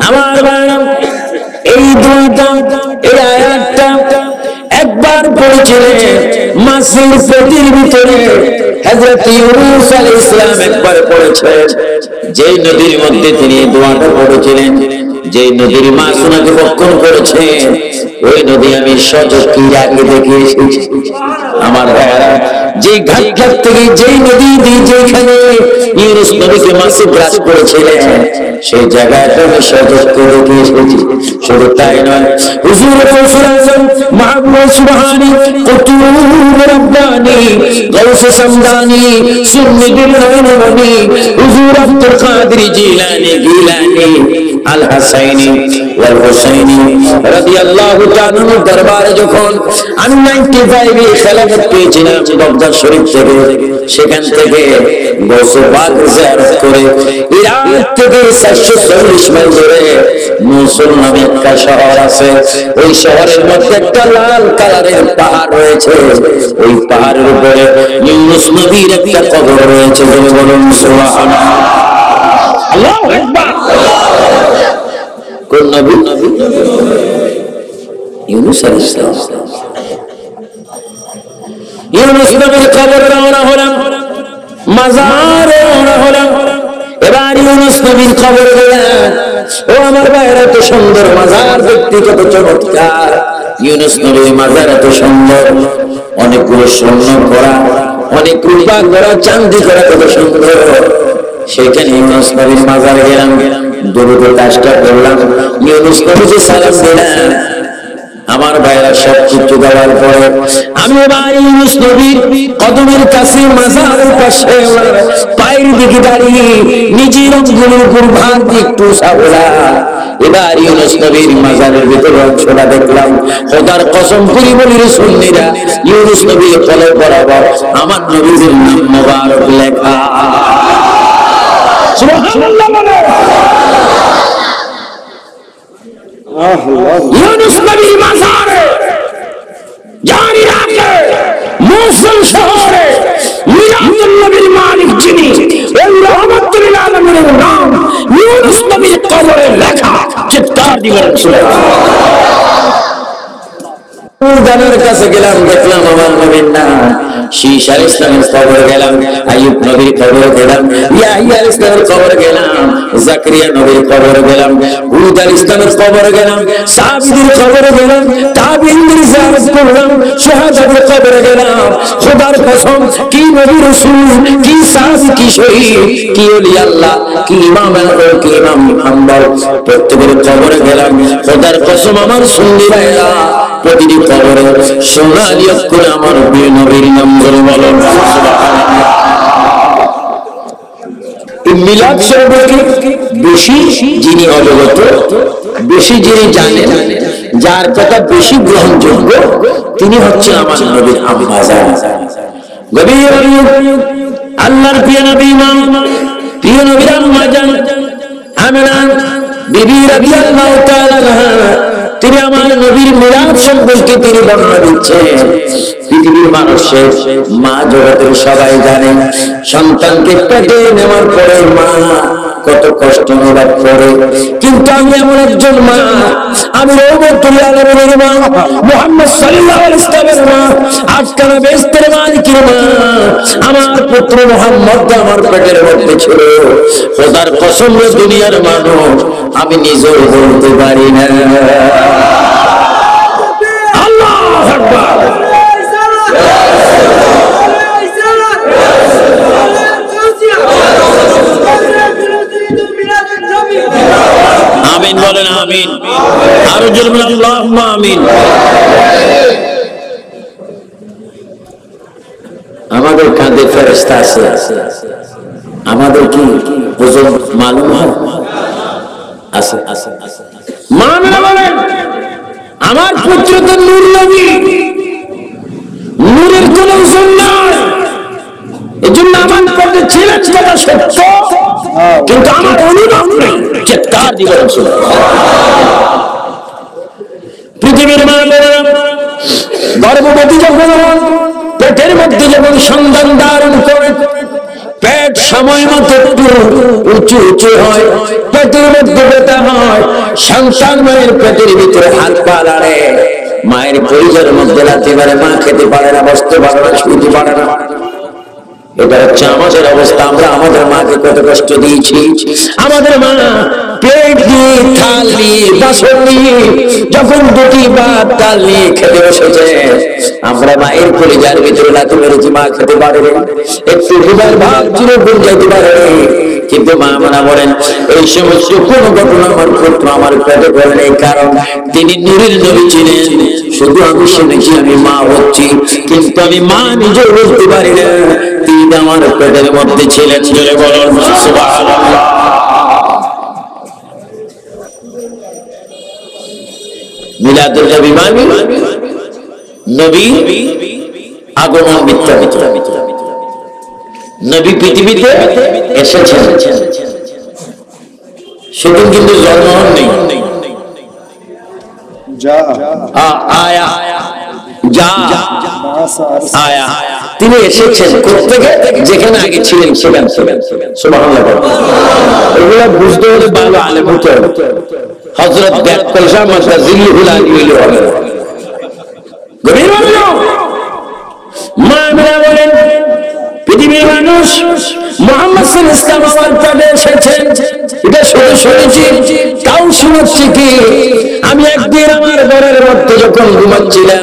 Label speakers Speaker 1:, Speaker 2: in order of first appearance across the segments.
Speaker 1: আমার ভাইরা এই দুইটা এই আয়াতটা একবার পড়েছিলেন মাছের পেটের ভিতরে হযরত ইউনূস আলাইহিস সালাম একবার পড়েছেন যেই নদীর মধ্যে তিনি দোয়াটা পড়েছিলেন যেই নদীর মাছ ওনাকে ভক্ষণ করেছে ওই নদী আমি সচক্ষে আগে দেখে এসেছি আমার ভাইরা যে ঘাট থেকে যেই নদী দিয়ে যেখানে ইউনূস নবীকে মাছে গ্রাস করেছিলেন সেই জায়গাটা আমি সচক্ষে দেখে এসেছি শুধু তাই নয় হুজুর রাসূল মাহবুব সুবহানী কুতুব রব্বানী গাউস সামদানি সুন্নি দিলওয়ানি হুজুর আব্দুল কাদের জিলানী আল হাসাইনি ওয়াল হুসাইনি রাদিয়াল্লাহু তাআলা দরবারে যখন আমি 95 এ খেলাফত পেয়েছিলাম বাগদাদ শরীফ থেকে সেখান থেকে গোসবাদ জিয়ারত করে ইরাক থেকে 440 মাইল দূরে মৌসুল নামে একটা শহর আছে ওই শহরের মধ্যে একটা লাল কালারের পাহাড় রয়েছে ওই পাহাড়ের উপরে ইউনূস নবীর একটা কবর রয়েছে বলুন সুবহানাল্লাহ আল্লাহু আকবার কোন নবী ইউনূস আলাইহিস সালাম ইউনূস নবীর কবর রওনা হলাম মাজারে রওনা হলাম এবার ইউনূস নবীর কবর গেলাম ও আমার ভাইরা এত সুন্দর মাজার দেখতে কত চমৎকার ইউনূস নবীর মাজার এত সুন্দর অনেকগুলো স্বর্ণ করা অনেক রূপা করা চাঁদি করা কত সুন্দর সেখানে ইউনূস নবীর মাজার গেলাম দুরূদ কাজটা করলাম ইউনূস নবীকে সালাম দিলাম আমার ভাইরা সব কিছু দেওয়ার পরে আমি এবার ইউনূস নবীর কদমের কাছে মাজারের পাশে পায়ের দিকে দাঁড়িয়ে নিজের অঙ্গুলের উপর ভাত একটু সাবলা এবার ইউনূস নবীর মাজারের ভিতরে অংশটা দেখলাম খোদার কসম করি বলি সুন্নিরা ইউনূস নবীর কলব বরাবর আমার নবীর নাম মোবারক লেখা সুবহানাল্লাহ বলে ইউনূস নবীর মাজারে জানি রাখে মৌসুল শহরে মিলাদুন নবীর মালিক যিনি ওই রহমাতুল আলামিনের নাম ইউনূস নবীর কবরে লেখা চিৎকার দিবেন সুবহানাল্লাহ জানার কাছে গেলাম দেখলাম আমার নবীর নাম শীশ আলাইহিস সালামের কবরে গেলাম আইয়ুব নবীর কবরে গেলাম ইয়াহইয়া আলাইহিস সালামের কবরে গেলাম জাকারিয়া নবীর কবরে গেলাম হুদ আলাইহিস সালামের কবরে গেলাম সাহাবীদের কবরে গেলাম তাবিঈনদের জিয়ারত করলাম শাহাদাতের কবরে গেলাম খোদার কসম কি নবী রাসূল কি সাহাবী কি শহীদ কি ওলি আল্লাহ কি ইমাম আজম কি ইমাম মুহাম্মদ প্রত্যেকের কবরে গেলাম খোদার কসম আমার সুন্নিরা প্রতিটি কবরে সোনালী অক্ষরে আমার প্রিয় নবীর নাম ধরে বলেন সুবহানাল্লাহ মিলাদ সম্পর্কে বেশি যিনি অবগত বেশি যিনি জানেন যার কথা বেশি গ্রহণযোগ্য তিনি হচ্ছেন আমার নবীর আম্মা জান গভীর আল্লাহর প্রিয় নবী ইমাম প্রিয় নবীর আম্মা জান আমিনা বিবি রাদিয়াল্লাহু তাআলা আনহা তিনি আমার নবীর মিলাদ সম্পর্কে তিনি বর্ণনা দিচ্ছেন পৃথিবীর মানুষের মা জগতের সবাই জানে সন্তানকে পেটে নেওয়ার পরে মা কত কষ্ট অনুভব করে কিন্তু আমি এমন একজন মা আমি রহমতুল আলামিনের মা মুহাম্মদ সাল্লাল্লাহু আলাইহি ওয়াসাল্লামের মা আজকানা বেহেশতের মালিকের মা আমার পুত্র মুহাম্মদ আমার পেটের মধ্যে ছিল খোদার কসম দুনিয়ার মানুষ আমি নিজেও বলতে পারি না আল্লাহু আকবার আমিন বলেন আমিন আরো জোরে বলেন আল্লাহুম্মা আমিন আমাদের কাঁধে ফেরেশতা আছে আমাদের কি ওজন মালুম হয় আছে মাননা বলেন আমার পুত্র তো নূর নবী নূরের কোন ওজন নাই এজন্য আমার পথে ছিলেন কথা সত্য কিন্তু আমার অনুভব নেই চিৎকার দিবেন পৃথিবীর মা বোনেরা গর্ভবতী যখন পেটের মধ্যে যখন সন্তান ধারণ করে পেট সময় মতো একটু উঁচু উঁচু হয় পেটের মধ্যে ব্যথা হয় সন্তান মায়ের পেটের ভিতরে হাত পা লাড়ে, মায়ের পরিবারের মধ্যে লাথি মারে, মা খেতে পারে না, বসতে পারে না, শুতে পারে না। এটা হচ্ছে আমাদের অবস্থা। আমরা আমাদের মাকে কত কষ্ট দিয়েছি। আমাদের মা প্লেট দিয়ে, থাল দিয়ে, বাসন দিয়ে যখন দুটি ভাত ডাল নিয়ে খেতে বসেছে, আমরা মায়ের কলিজার ভিতরে লাথি মেরেছি, মা খেতে পারে, একটু দুবার ভাত ছিল ভুল যাইতে পারে। কিন্তু মা মানা বলেন এই সমস্ত কোন ঘটনা আমার পুত্র আমার পেটে পড়ে নেই, কারণ তিনি নূরের নবী ছিলেন। শুধু আমি শুনেছি আমি মা হচ্ছি, কিন্তু আমি মা নিজে বুঝতে পারি না তিনি আমার পেটের মধ্যে ছিলেন। জোরে বলুন সুবহানাল্লাহ। মিলাদুল নবী মানে নবী আগমন মিথ্যা মিথ্যা। নবী পৃথিবীতে এসেছেন, সেদিন কিন্তু জন্ম হননি। তিনি এসেছেন কোত্থেকে? যেখানে আগে ছিলেন সেখান সেখান। সুবহানাল্লাহ। এগুলো বুঝতে হলে ভালো আলেম হতে হবে। হযরত ব্যাকল শাহ মাযহাবুল আলী হলেন। মা বলেন পৃথিবীর মানুষ মুহাম্মদ সাল্লাল্লাহু আলাইহি ওয়াসাল্লাম আমার পেটে এসেছেন, এটা শুধু শুনেছি, তাও শুনেছি কি আমি একদিন আমার ঘরের মধ্যে যখন ঘুমাচ্ছিলাম,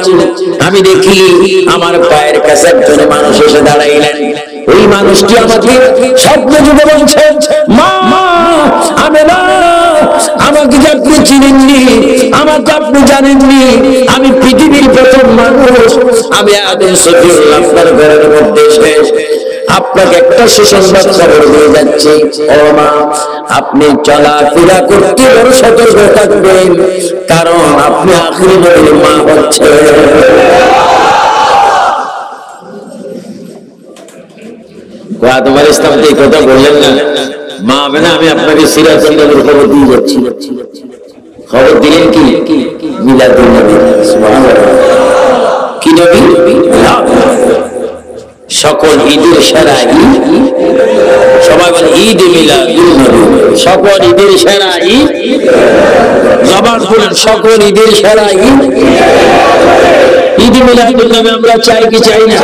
Speaker 1: আমি দেখি আমার পায়ের কাছে একজন মানুষ এসে দাঁড়াইলেন। ওই মানুষটি আমাকে স্বপ্নে যুগে বলছেন, মা আমি না, আমাকে যে আপনি চিনেননি, আমাকে আপনি জানেননি, আমি পৃথিবীর প্রথম মানুষ, আমি আদম সফিউল্লাহ আপনার ঘরের মধ্যে এসে আপনাকে একটা সুসংবাদ খবর দিয়ে যাচ্ছি। ও মা, আপনি চলাফেরা করতে বড় সতর্ক থাকবেন, কারণ আপনি আখিরি নবীর মা হচ্ছেন। তোমার ইসলাম এই কথা বললেন না, মা হবে না, আমি আপনাকে সিরাজুল নবীর খবর দিয়ে যাচ্ছি। খবর দিলেন কি? মিলাদুল নবী। সুবহানাল্লাহ। কি নবী? সকল ঈদের সেরা ঈদ, সবাই বলে ঈদ মিলাদুন নবী। সকল ঈদের সেরা ঈদ, জবান বলেন সকল ঈদের সেরা ঈদ ঈদ মিলাদুন নবী। আমরা চাই কি চাই না?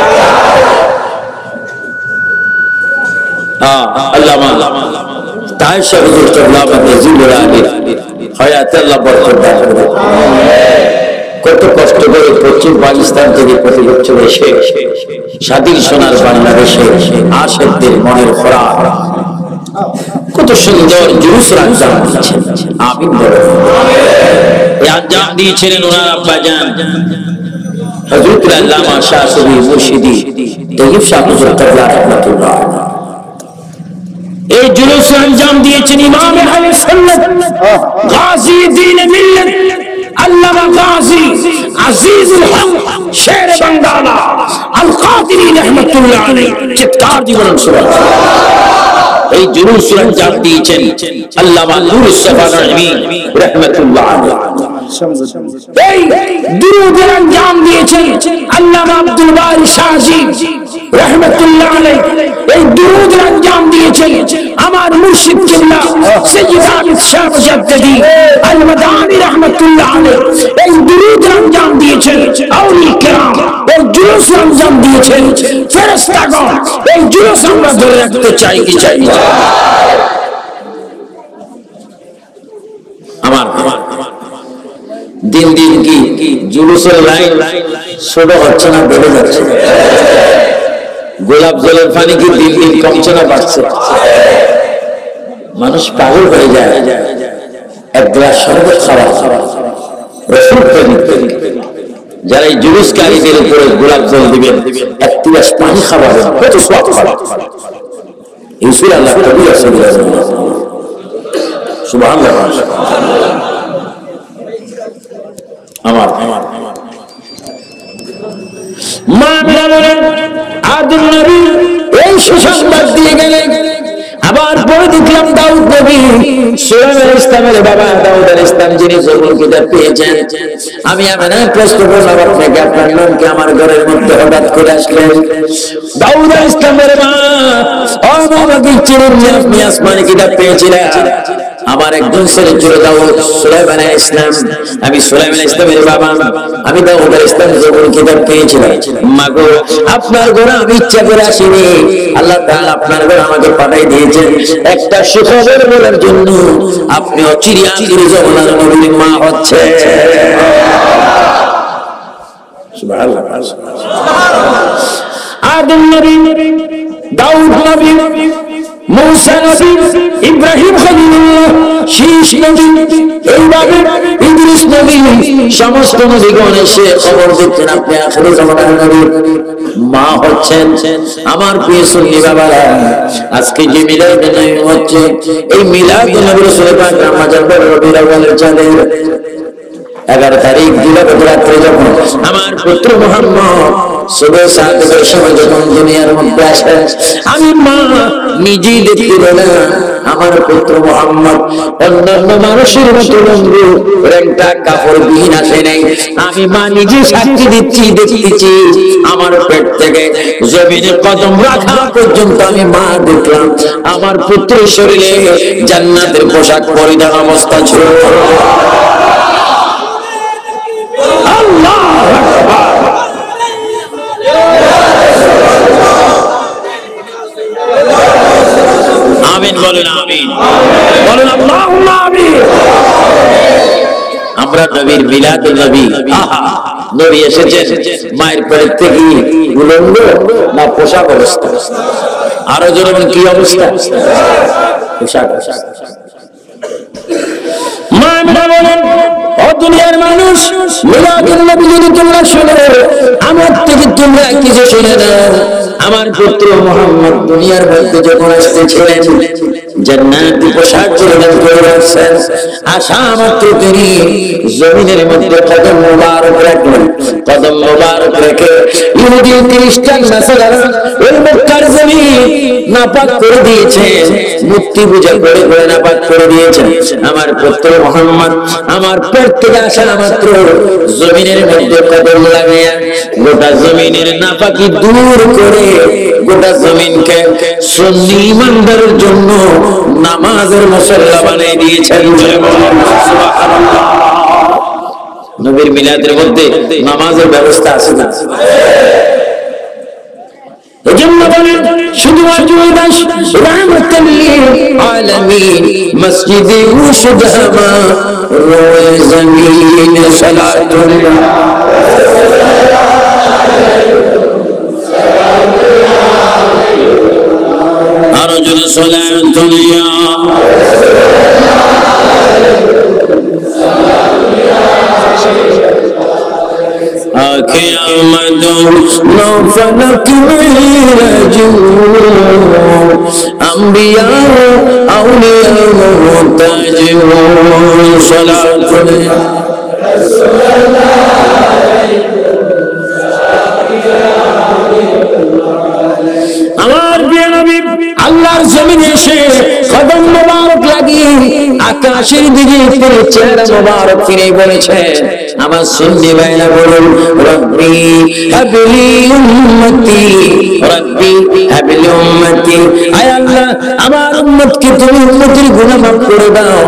Speaker 1: আল্লামা তাহের শাহ হুজুর কেবলা জিবুল আলী হায়াত আল্লাহ বরকত দান করুন। কত কষ্ট করে পশ্চিম পাকিস্তান থেকে প্রতি বছর এসে স্বাধীন সোনার বাংলাদেশে আশেকদের মনের খোরাক কত সুন্দর জুলুসের আঞ্জাম দিয়েছেন। আমিন বলেন। এই আঞ্জাম দিয়েছিলেন ওনার আব্বাজান হযরত আল্লামা শাহ সুফি মুর্শিদি তৈয়ব শাহ হুজুর কেবলা রাহমাতুল্লাহ। এই জুলুসের আঞ্জাম দিয়েছেন ইমাম আহলে সুন্নাত গাজী দ্বীন মিল্লাত আল্লামা গাজী আজিজুল হক শের বাংলা আল কাদিরি রাহমাতুল্লাহ আলাইহি। চিৎকার দিয়ে বলুন সুবহানাল্লাহ। এই জুলুসের আঞ্জাম দিয়েছেন আল্লামা নূরুস সাফা নঈমি রাহমাতুল্লাহ আলাইহি। এই দুরুদের আঞ্জাম দিয়েছেন আল্লামা আব্দুল বারী শাহজি রাহমাতুল্লাহ আলাইহি। এই দুরুদের আঞ্জাম দিয়েছেন আমার মুর্শিদ কিবলা সৈয়দ আবিদ শাহ মুজাদ্দিদি আল মাদানী রাহমাতুল্লাহ আলাইহি। এই দুরুদের আঞ্জাম দিয়েছেন আউলিয়া কিরাম। এই জুলুসের আঞ্জাম দিয়েছেন ফেরেশতাগণ। এই জুলুস আমরা ধরে রাখতে চাই কি চাই না? আমার দিন দিন কি জুলুসের লাইন ছোট হচ্ছে না, বেড়ে যাচ্ছে? গোলাপ জলের পানি কি দিন দিন কমছে না বাড়ছে? মানুষ পাগল হয়ে যায় এক গ্লাস শরবত খাওয়া। যারা এই জুলুসকারীদের উপরে গোলাপ জল দিবেন, এক গ্লাস পানি খাওয়াবেন, কত সওয়াব পাবেন। এই সূরা আল্লাহ কবির সুবহানাল্লাহ। আমার মা বলেন আদম নবী এই সুসংবাদ দিয়ে গেলেন। আবার পরে দেখলাম দাউদ নবী, সুলাইমান ইসলামের বাবা দাউদ আলাইহিস সালাম যিনি জবুর কিতাব পেয়েছেন। আমি আমেনা প্রশ্ন করলাম আপনাকে, আপনার নাম কি? আমার ঘরের মধ্যে হঠাৎ করে আসলেন। দাউদ আলাইহিস সালামের মা, ও বাবা কি চিনেন আপনি আসমানি কিতাব পেয়েছিলেন? আমার একজন ছেলে ছিল দাউদ, সুলাইমান আলাইহিস সালাম। আমি সুলাইমান আলাইহিস সালামের বাবা, আমি দাউদ আলাইহিস সালাম যখন কিতাব পেয়েছিলাম, মাগো আপনার ঘরে আমি ইচ্ছা করে আসিনি, আল্লাহ তাআলা আপনার ঘরে আমাকে পাঠিয়ে দিয়েছেন একটা সুখবর বলার জন্য। আপনি অচিরে আখির জামানার নবীর মা হচ্ছে। সুবহানাল্লাহ। আদম নবী, দাউদ নবী, মূসা নবী, ইব্রাহিম খলিলুল্লাহ, শীষ নবী, এইভাবে ইদ্রিস নবী, সমস্ত নবীগণ এসে খবর দিচ্ছেন আপনি আখির জামানার নবীর মা হচ্ছেন। আমার প্রিয় সুন্নি বাবারা, আজকে যে মিলাদ নবী হচ্ছে, এই মিলাদ নবী রাসূল পাক রমজান রবিউল আউয়ালের চাঁদে 11 তারিখ দিবাগত রাত্রে যখন আমার পুত্র মুহাম্মদ সুবহ 7টার সময় যখন দুনিয়ার মধ্যে আসে, আমি মা নিজেই দেখতে পেলাম আমার পুত্র মুহাম্মদ অন্যান্য মানুষের মতো লম্বু একটা কাপড় বিহীন আসে নাই। আমি মা নিজে সাক্ষী দিচ্ছি, দেখতেছি আমার পেট থেকে জমিনে কদম রাখা পর্যন্ত আমি মা দেখলাম আমার পুত্রের শরীরে জান্নাতের পোশাক পরিধান অবস্থা ছিল। আমিন বলেন, আমিন বলেন, আল্লাহুম্মা আমিন। আমরা নবীর মিলাদুন নবী, আহা নবী এসেছেন মায়ের পেট থেকে উলঙ্গ না পোশাক অবস্থা? আরো জোরে বলেন কি অবস্থা? পোশাক। মা বলেন, ও দুনিয়ার মানুষ, মিলাদুন নবী যদি তোমরা শোনো, আমার থেকে তোমরা কিছু শুনে নাও। আমার পুত্র মুহাম্মদ দুনিয়ার মধ্যে যখন আসতেছিলেন জান্নাতি পোশাক পরিধান করে আসছেন, আসা মাত্র তিনি জমিনের মধ্যে কদম মোবারক রাখলেন। কদম মোবারক রেখে ইহুদি খ্রিস্টান নাসারা ওই মক্কার জমিন নাপাক করে দিয়েছেন, মূর্তি পূজা করে করে নাপাক করে দিয়েছেন। আমার পুত্র মুহাম্মদ আমার পেট থেকে আসা মাত্র জমিনের মধ্যে কদম লাগাইয়া গোটা জমিনের নাপাকি দূর করে গোটা জমিনকে সুন্নি ইমানদারের জন্য নামাজের মুসল্লা বানিয়ে দিয়েছেন। সুবহানাল্লাহ। নবীর মিলাদের মধ্যে নামাজের ব্যবস্থা আছে না? এজন্য বলেন শুধুমাত্র রাহমাতাল লিল আলামিন মসজিদে উসদামা রোয়ে জমিন সালাতুল্লাহ আরজুল সালাতুল্লাহ قيامت نو فلک میں رجوع انبیاء اولیاء محتاج صلاۃ আমার প্রিয় নবী আল্লাহর জমিনে এসে কদম মোবারক লাগিয়ে আকাশের দিকে ফিরে চেহারা মোবারক ফিরে বলেছেন, আমার সুন্নি ভাইরা বলুন, রব্বি হাবলি উম্মতি, রব্বি হাবলি উম্মতি। আয় আল্লাহ, আমার উম্মতকে তুমি উম্মতের গুনাহ মাফ করে দাও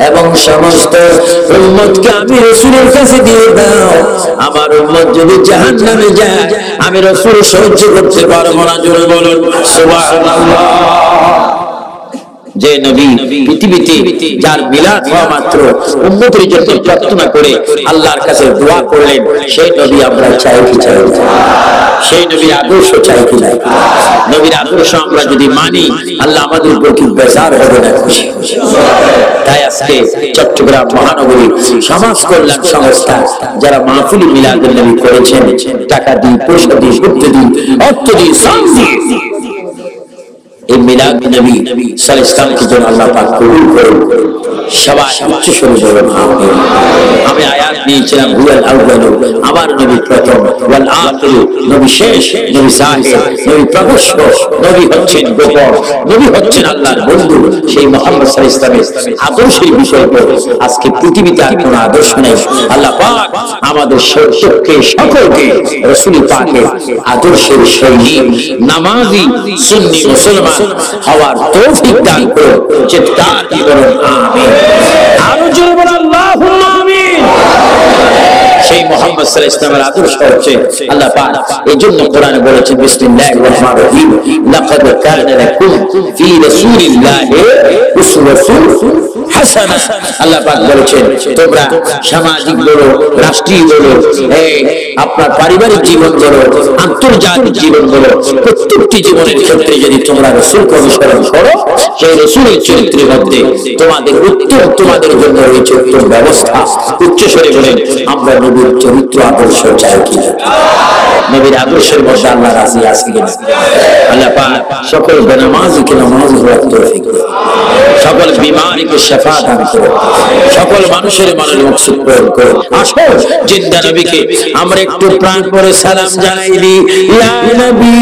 Speaker 1: এবং সমস্ত উম্মতকে আমি রাসূলের কাছে দিয়ে দাও। আমার উম্মত যদি জাহান্নামে যায় আমি রাসূল সহ্য করতে পারবো না। জোরে বলুন সুবহানাল্লাহ। যে নবী পৃথিবীতে যার মিলাদ হওয়া মাত্র উম্মতের জন্য প্রার্থনা করে আল্লাহর কাছে দোয়া করলেন, সেই নবী আমরা চাই কি চাই? সেই নবীর আদর্শ চাই কি না? নবীর আদর্শ আমরা যদি মানি আল্লাহ আমাদের উপর কি বেজার হবে না? তাই আজকে চট্টগ্রাম মহানগরী সমাজ কল্যাণ সংস্থা যারা মাহফিল মিলাদুন নবী করেছেন, টাকা দিয়ে, পয়সা দিয়ে, বুদ্ধি দিয়ে, অর্থ দিয়ে, শ্রম দিয়ে এই মিলাদ নবী সাল্লাল্লাহু আলাইহি ওয়াসাল্লামকে যেন আল্লাহ পাক কবুল করুন। সবাই উচ্চ স্বরে বলুন আমিন। আমি আয়াত নিয়েছিলাম, হুয়াল আউয়ালু, আমার নবী প্রথম, ওয়াল আখিরু, নবী শেষ, নবী জাহির, নবী প্রকাশ্য, নবী হচ্ছেন গোপন, নবী হচ্ছেন আল্লাহর বন্ধু। সেই মুহাম্মদ সাল্লাল্লাহু আলাইহি ওয়াসাল্লামের আদর্শের বিষয় করে আজকে পৃথিবীতে আর কোনো আদর্শ নেই। আল্লাহ পাক আমাদের সকলকে রাসূল পাকের আদর্শের সৈনিক, নামাজি, সুন্নি মুসলমান হওয়ার তৌফিক দান করুন। চিৎকার দিয়ে বলুন আমিন। আরো জোরে বলো আল্লাহুম্মা আমিন। সেই মুহাম্মদ সাল্লাল্লাহু আলাইহি ওয়াসাল্লামের আদর্শ হচ্ছে আল্লাহ পাক এইজন্য কোরআনে বলেছেন বিসমিল্লাহির রহমানির রহিম লাকাদ কানা লাকুম ফি রাসূলিল্লাহি উসওয়াতুন হাসানাহ। আল্লাহ পাক বলেছেন তোমরা সামাজিক বলো, রাষ্ট্রীয় বলো, আপনার পারিবারিক জীবন বলো, আন্তর্জাতিক জীবন বলো, প্রত্যেকটি জীবনের ক্ষেত্রে যদি তোমরা রাসূলকে অনুসরণ করো, সেই রাসূলের চরিত্রের মধ্যে তোমাদের উত্তম, তোমাদের জন্য রয়েছে উত্তম ব্যবস্থা। উচ্চস্বরে বলেন আমরা নবীর চরিত্র আদর্শ চাই কিনা? নবীর আদর্শের মধ্যে আল্লাহ রাজি আছে কিনা? আল্লাহ পাক সকল বেনামাজিকে নামাজ হওয়ার তৌফিক দান, সকল বিমারিকে শিফা দান করুন, সকল মানুষের মনে মকসুদ পূরণ করুন। আসো জিন্দা নবীকে আমরা একটু প্রাণ ভরে সালাম জানাই দিই। ইয়া নবী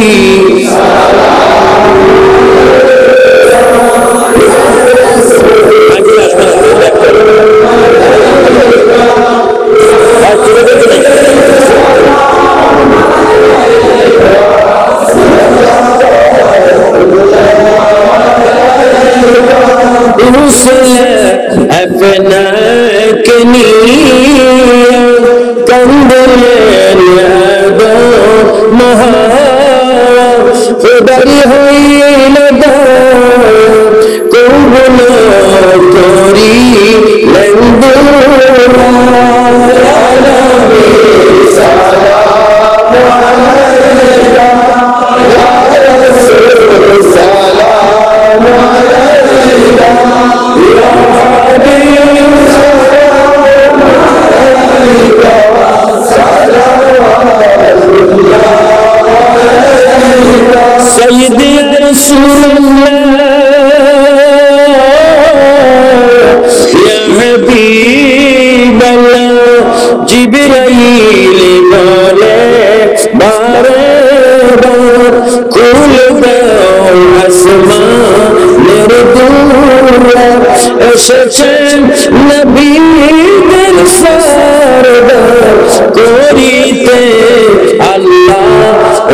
Speaker 1: এসেছেন নবীদের সরদার করিতে আল্লাহ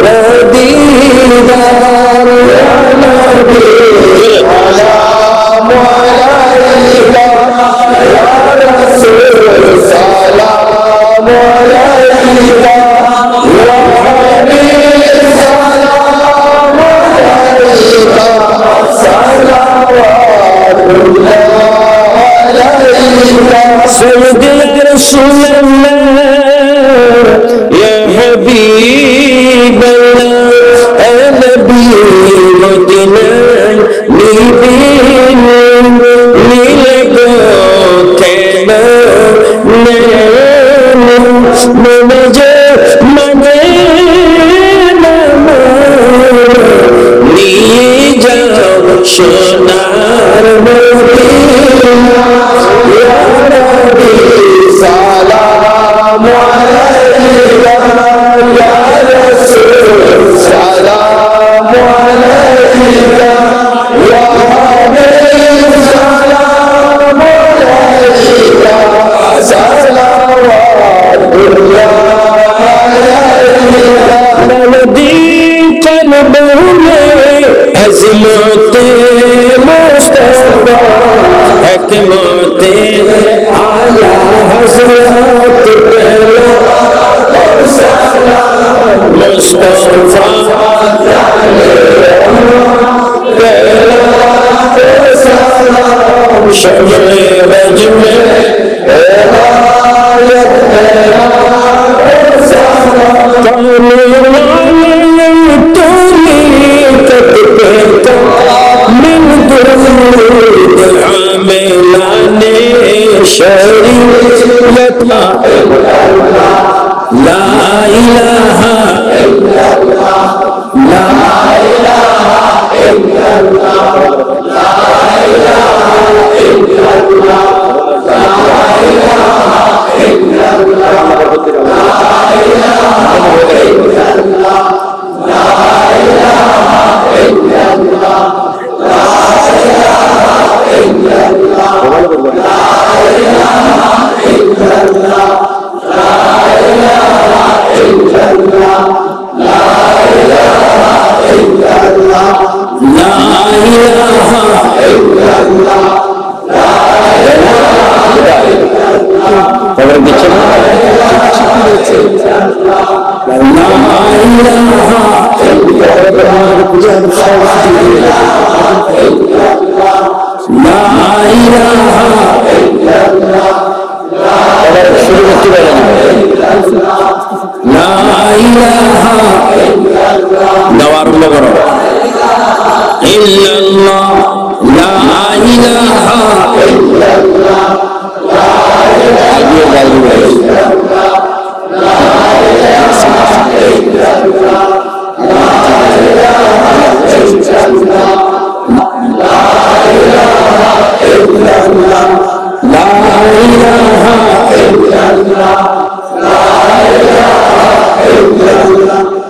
Speaker 1: দিদার। ইয়া নবী সালামু আলাইকা ইয়া রাসূল সালামু আলাইকা ইয়া হাবিব সালামু আলাইকা সালাওয়াতুল্লাহ سيدنا رسول الله يا حبيب الله يا نبي مدينة نبين نلقى كما نمجى مدينة نيجا شنار مدينة يا نبي سلام عليك يا رسول سلام عليك يا حبيب سلام عليك صلوات الله عليك نودي قلبه عظمت مصطفى حكمت على حضرت مصطفى شمع رجم شريعة لا إله إلا الله لا إله إلا الله لا إله إلا الله لا إله إلا الله لا إله إلا الله لا إله إلا الله لا إله إلا الله لا إله إلا الله لا إله إلا الله لا إله إلا الله لا إله إلا الله لا ইলাহা লা ইলাহা শুরু করতে পারেন লা ইলাহা দাও আরম্ভ করো ইল্লাল্লাহ লা ইলাহা ইল্লাল্লাহ লা ইলাহা